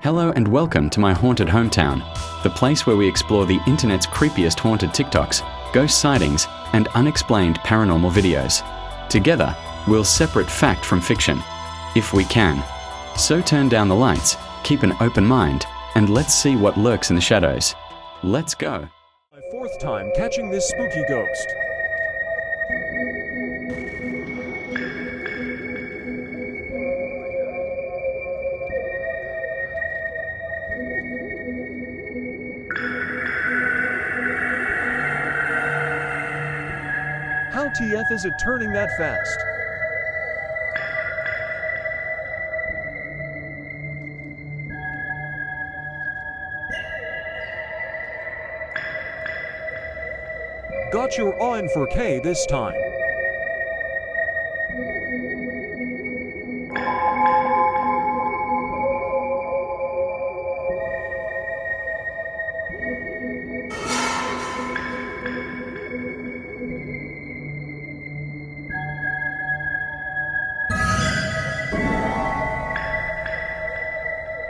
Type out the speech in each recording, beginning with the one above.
Hello and welcome to my haunted hometown, the place where we explore the internet's creepiest haunted TikToks, ghost sightings, and unexplained paranormal videos. Together, we'll separate fact from fiction, if we can. So turn down the lights, keep an open mind, and let's see what lurks in the shadows. Let's go. My fourth time catching this spooky ghost. How TF is it turning that fast? Got your awe in 4K this time.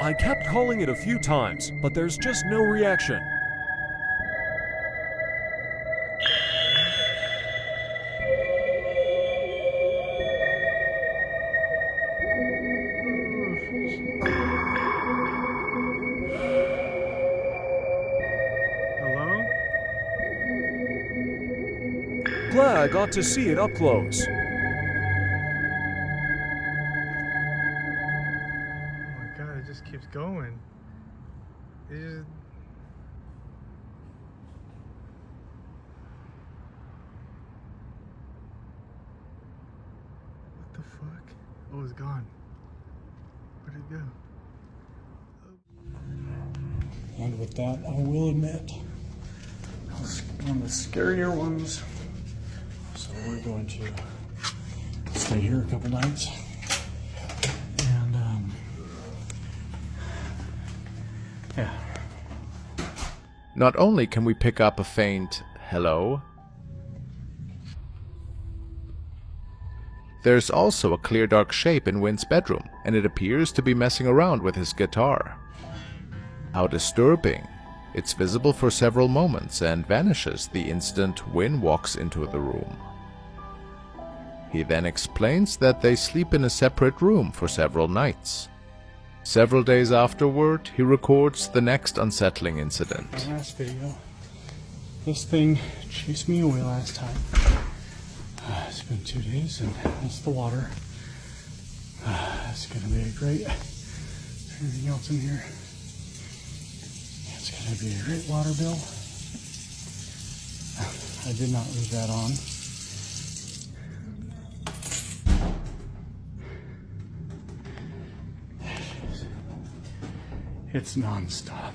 I kept calling it a few times, but there's just no reaction. Hello? Glad I got to see it up close. Oh my god, it just keeps going. It just... What the fuck? Oh, it's gone. Where'd it go? And with that, I will admit, it's one of the scarier ones. So we're going to stay here a couple nights. And, yeah. Not only can we pick up a faint hello, there's also a clear dark shape in Wynn's bedroom, and it appears to be messing around with his guitar. How disturbing. It's visible for several moments and vanishes the instant Wynn walks into the room. He then explains that they sleep in a separate room for several nights. Several days afterward, he records the next unsettling incident. Last video, this thing chased me away last time. It's been 2 days and that's the water. It's gonna be a great, anything else in here? It's gonna be a great water bill. I did not leave that on. It's non-stop.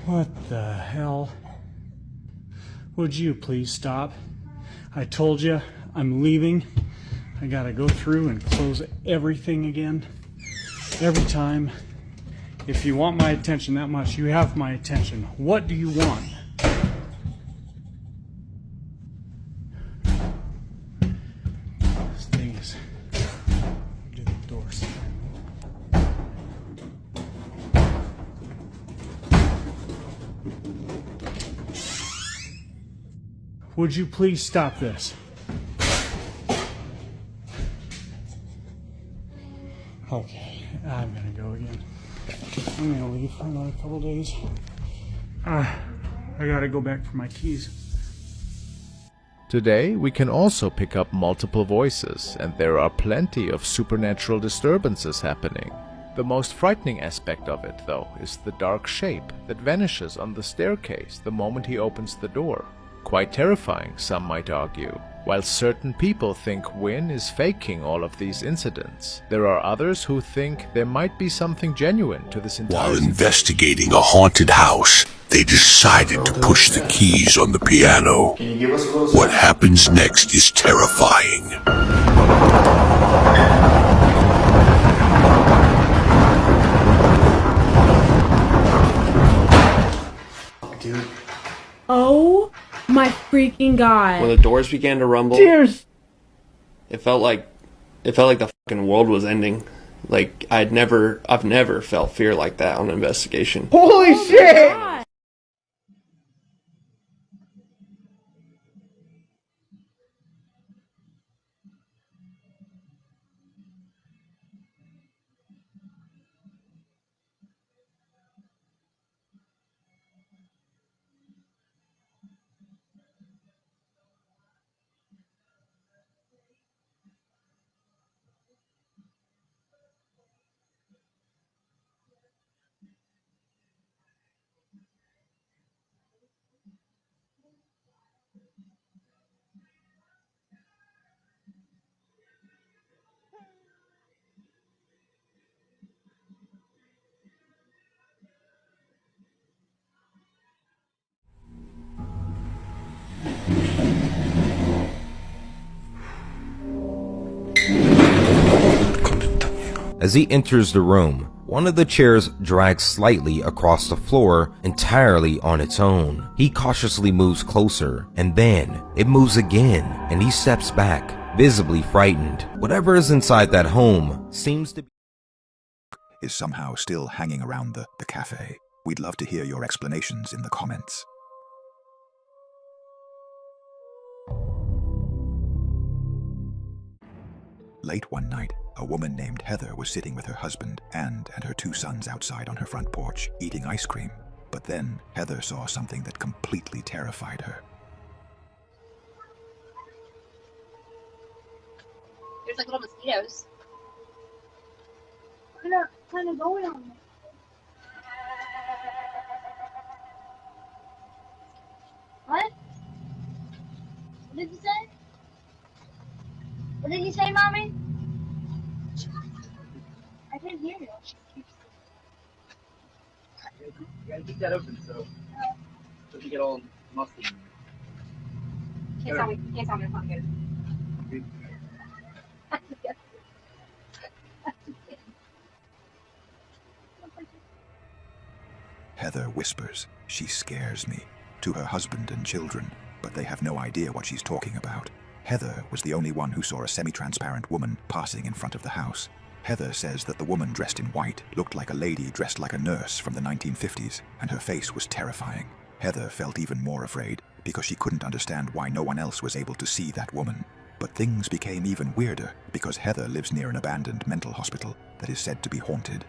What the hell? Would you please stop? I told you I'm leaving. I gotta go through and close everything again. Every time. If you want my attention that much, you have my attention. What do you want? This thing is... Do the doors. Would you please stop this? Okay, I'm gonna go again. I'm gonna leave for another couple days. I gotta go back for my keys. Today, we can also pick up multiple voices, and there are plenty of supernatural disturbances happening. The most frightening aspect of it, though, is the dark shape that vanishes on the staircase the moment he opens the door. Quite terrifying, some might argue. While certain people think Wynn is faking all of these incidents, there are others who think there might be something genuine to this entire While investigating a haunted house, they decided to push the keys on the piano. What happens next is terrifying. Oh my freaking god. When the doors began to rumble, Tears. it felt like the fucking world was ending. Like I've never felt fear like that on an investigation. Holy shit! God. As he enters the room, one of the chairs drags slightly across the floor entirely on its own. He cautiously moves closer, and then it moves again, and he steps back, visibly frightened. Whatever is inside that home seems to be is somehow still hanging around the cafe. We'd love to hear your explanations in the comments. Late one night, a woman named Heather was sitting with her husband and her 2 sons outside on her front porch, eating ice cream. But then, Heather saw something that completely terrified her. There's like little mosquitoes. What kind of going on? What? What did you say? What did you say, Mommy? I didn't hear you. You gotta keep that open so it doesn't get all musty. Can't tell me if I'm good. Heather whispers, "She scares me," to her husband and children, but they have no idea what she's talking about. Heather was the only one who saw a semi-transparent woman passing in front of the house. Heather says that the woman dressed in white looked like a lady dressed like a nurse from the 1950s, and her face was terrifying. Heather felt even more afraid because she couldn't understand why no one else was able to see that woman. But things became even weirder because Heather lives near an abandoned mental hospital that is said to be haunted.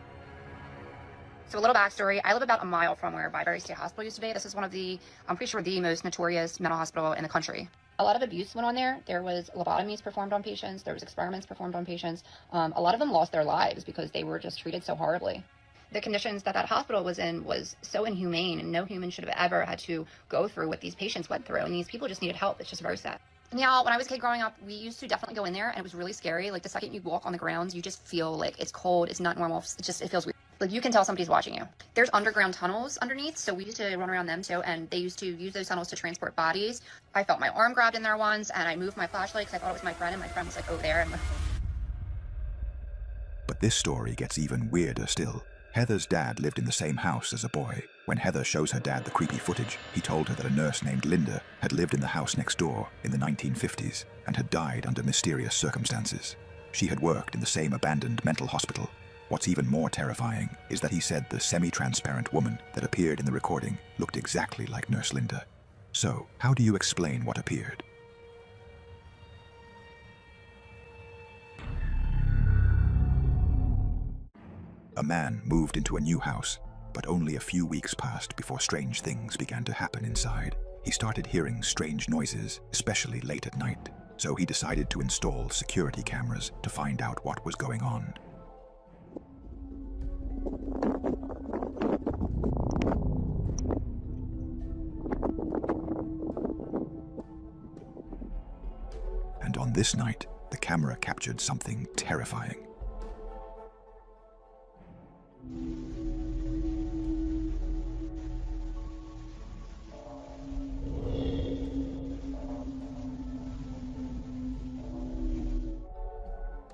So a little backstory, I live about a mile from where Byberry State Hospital used to be. This is one of the, I'm pretty sure, the most notorious mental hospital in the country. A lot of abuse went on there. There was lobotomies performed on patients. There was experiments performed on patients. A lot of them lost their lives because they were just treated so horribly. The conditions that hospital was in was so inhumane, and no human should have ever had to go through what these patients went through. And these people just needed help. It's just very sad. Now, when I was a kid growing up, we used to definitely go in there, and it was really scary. Like, the second you walk on the grounds, you just feel like it's cold, it's not normal, it feels weird. Like, you can tell somebody's watching you. There's underground tunnels underneath, so we used to run around them too, and they used to use those tunnels to transport bodies. I felt my arm grabbed in there once, and I moved my flashlight because I thought it was my friend, and my friend was like over there. But this story gets even weirder still. Heather's dad lived in the same house as a boy. When Heather shows her dad the creepy footage, he told her that a nurse named Linda had lived in the house next door in the 1950s and had died under mysterious circumstances. She had worked in the same abandoned mental hospital. What's even more terrifying is that he said the semi-transparent woman that appeared in the recording looked exactly like Nurse Linda. So, how do you explain what appeared? A man moved into a new house, but only a few weeks passed before strange things began to happen inside. He started hearing strange noises, especially late at night, so he decided to install security cameras to find out what was going on. And on this night, the camera captured something terrifying.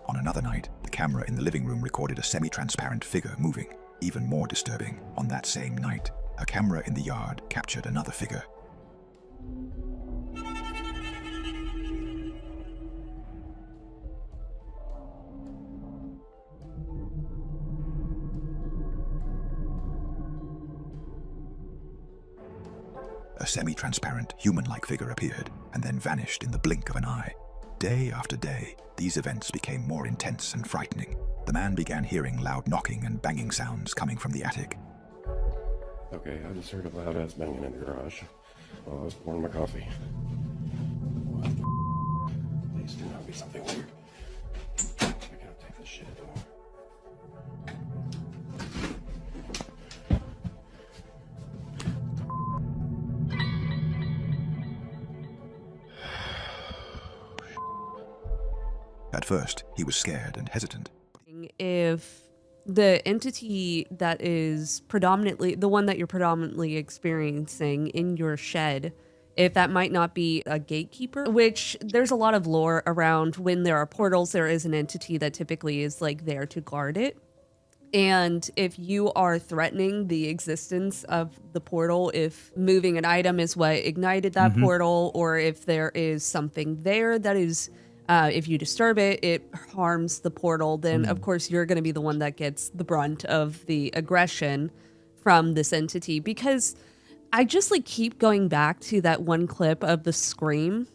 On another night, the camera in the living room recorded a semi-transparent figure moving. Even more disturbing, on that same night, a camera in the yard captured another figure. semi-transparent, human-like figure appeared and then vanished in the blink of an eye. Day after day, these events became more intense and frightening. The man began hearing loud knocking and banging sounds coming from the attic. Okay, I just heard a loud ass banging in the garage while I was pouring my coffee. What the Please do not be something weird. I cannot take this shit anymore. At first, he was scared and hesitant. If the entity that is predominantly, the one that you're predominantly experiencing in your shed, if that might not be a gatekeeper, which there's a lot of lore around when there are portals, there is an entity that typically is like there to guard it. And if you are threatening the existence of the portal, if moving an item is what ignited that portal, or if there is something there that is, if you disturb it, it harms the portal, then of course you're going to be the one that gets the brunt of the aggression from this entity. Because I just like keep going back to that one clip of the scream.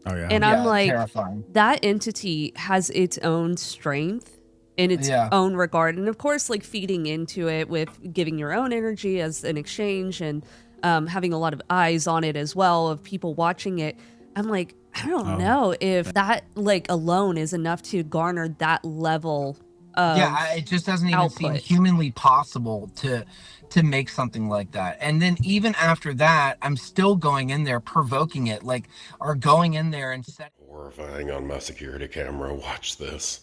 Oh yeah. And I'm like, terrifying. that entity has its own strength in its own regard. And of course, like feeding into it with giving your own energy as an exchange and having a lot of eyes on it as well of people watching it. I'm like, I don't know if that like alone is enough to garner that level of it just doesn't even seem humanly possible to make something like that. And then even after that, I'm still going in there, provoking it, like, or going in there and set. Horrifying on my security camera. Watch this.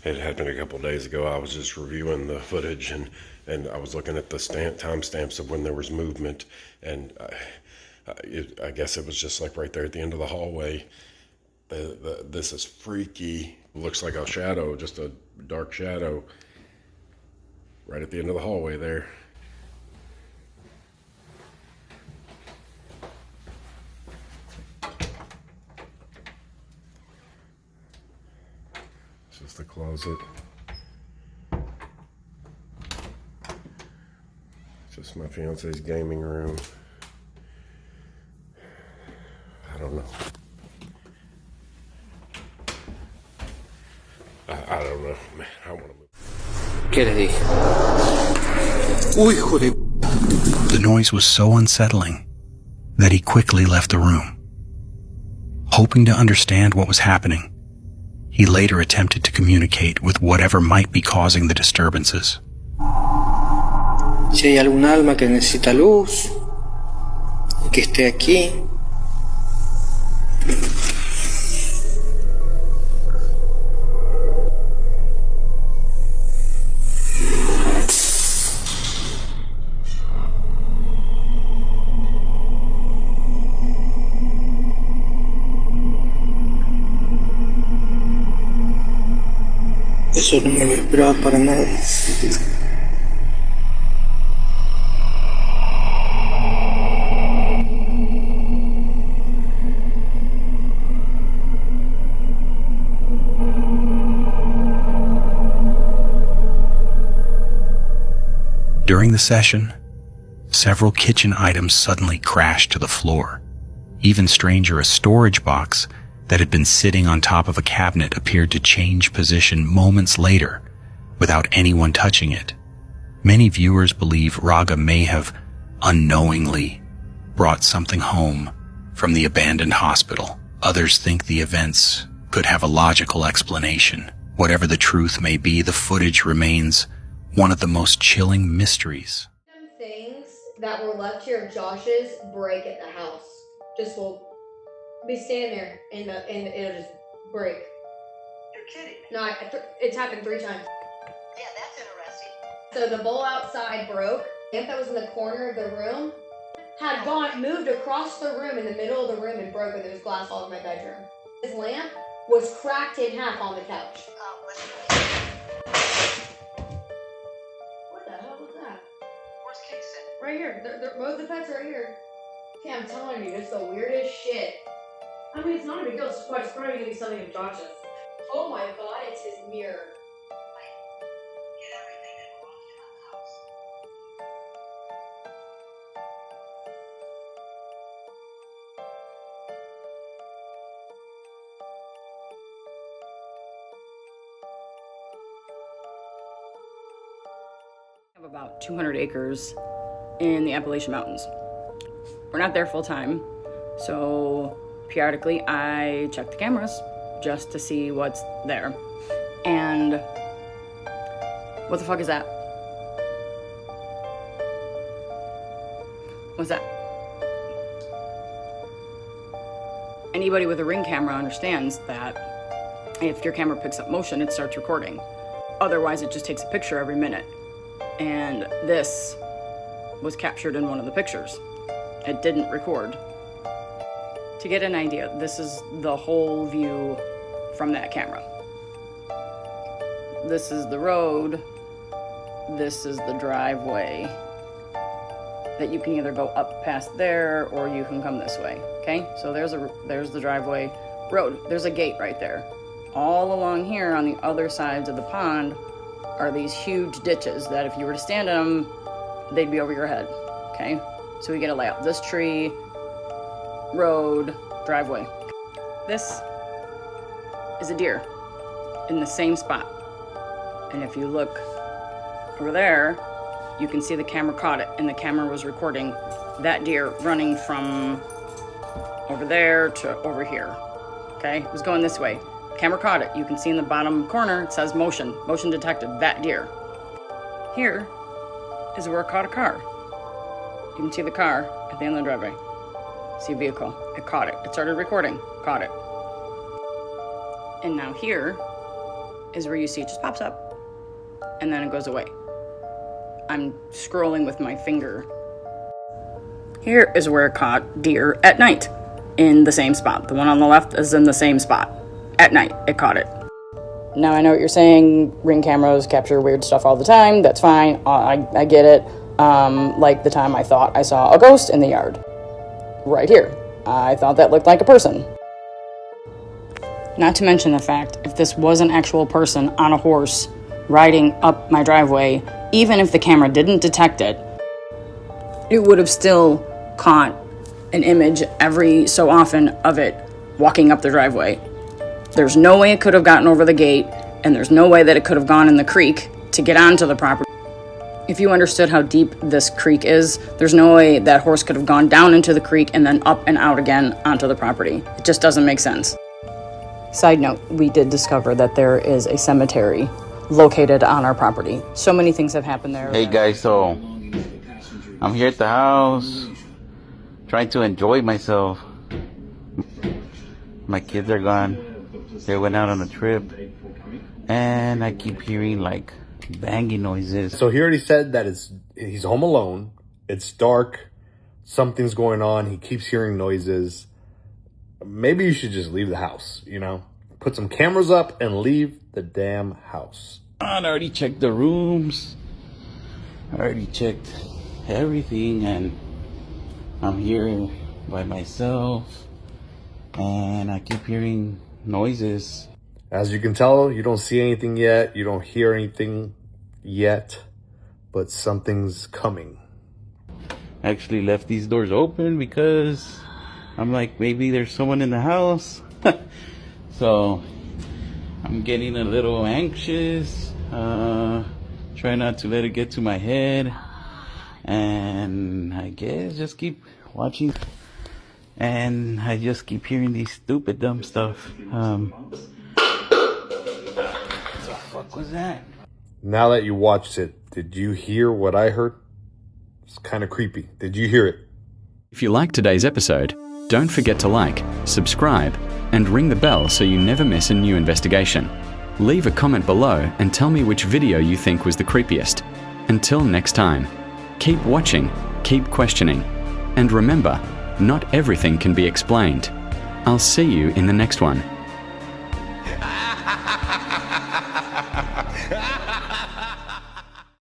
It happened a couple days ago. I was just reviewing the footage and I was looking at the timestamps of when there was movement, and I guess it was just like right there at the end of the hallway. This is freaky. Looks like a shadow, just a dark shadow right at the end of the hallway there. This is the closet. Just my fiance's gaming room. I don't know. I don't know, man. I want to move. ¿Qué le dije? Uy, hijo de... The noise was so unsettling that he quickly left the room. Hoping to understand what was happening, he later attempted to communicate with whatever might be causing the disturbances. Si hay algún alma que necesita luz, que esté aquí. Eso no me lo esperaba para nada. During the session, several kitchen items suddenly crashed to the floor. Even stranger, a storage box that had been sitting on top of a cabinet appeared to change position moments later without anyone touching it. Many viewers believe Raga may have unknowingly brought something home from the abandoned hospital. Others think the events could have a logical explanation. Whatever the truth may be, the footage remains one of the most chilling mysteries. Things that were left here of Josh's break at the house. Just will be standing there and it'll just break. You're kidding. No, it's happened 3 times. Yeah, that's interesting. So the bowl outside broke. The lamp that was in the corner of the room had moved across the room in the middle of the room and broken. There was glass all over my bedroom. His lamp was cracked in half on the couch. What the hell was that? Where's Kingston? Right here. Both the pets are right here. Okay, I'm telling you, it's the weirdest shit. I mean, it's not a big deal. It's probably gonna be something obnoxious. Oh my god, it's his mirror. Have about 200 acres in the Appalachian Mountains. We're not there full time, so periodically I check the cameras just to see what's there. And what the fuck is that? What's that? Anybody with a Ring camera understands that if your camera picks up motion, it starts recording. Otherwise, it just takes a picture every minute. And this was captured in one of the pictures. It didn't record. To get an idea, this is the whole view from that camera. This is the road. This is the driveway. That you can either go up past there or you can come this way. Okay, so there's the driveway road. There's a gate right there. All along here on the other sides of the pond are these huge ditches that if you were to stand in them, they'd be over your head. Okay, so we get a layout. This tree, road, driveway. This is a deer in the same spot. And if you look over there, you can see the camera caught it, and the camera was recording that deer running from over there to over here. Okay, it was going this way. Camera caught it. You can see in the bottom corner, it says motion detected, that deer. Here is where it caught a car. You can see the car at the end of the driveway. See a vehicle. It caught it. It started recording. Caught it. And now here is where you see it just pops up and then it goes away. I'm scrolling with my finger. Here is where it caught deer at night in the same spot. The one on the left is in the same spot. At night, it caught it. Now I know what you're saying. Ring cameras capture weird stuff all the time. That's fine. I get it. Like the time I thought I saw a ghost in the yard. Right here. I thought that looked like a person. Not to mention the fact, if this was an actual person on a horse riding up my driveway, even if the camera didn't detect it, it would have still caught an image every so often of it walking up the driveway. There's no way it could have gotten over the gate, and there's no way that it could have gone in the creek to get onto the property. If you understood how deep this creek is, there's no way that horse could have gone down into the creek and then up and out again onto the property. It just doesn't make sense. Side note, we did discover that there is a cemetery located on our property. So many things have happened there. Hey guys, so I'm here at the house trying to enjoy myself. My kids are gone. They went out on a trip, and I keep hearing like banging noises. So he already said that he's home alone. It's dark. Something's going on. He keeps hearing noises. Maybe you should just leave the house, you know? Put some cameras up and leave the damn house. I already checked the rooms. I already checked everything, and I'm here by myself, and I keep hearing noises. As you can tell, you don't see anything yet. You don't hear anything yet, but something's coming. I actually left these doors open because I'm like, maybe there's someone in the house. So I'm getting a little anxious. Try not to let it get to my head. And I guess just keep watching. And I just keep hearing these stupid, dumb stuff. What the fuck was that? Now that you watched it, did you hear what I heard? It's kind of creepy. Did you hear it? If you liked today's episode, don't forget to like, subscribe, and ring the bell so you never miss a new investigation. Leave a comment below and tell me which video you think was the creepiest. Until next time, keep watching, keep questioning, and remember, not everything can be explained. I'll see you in the next one.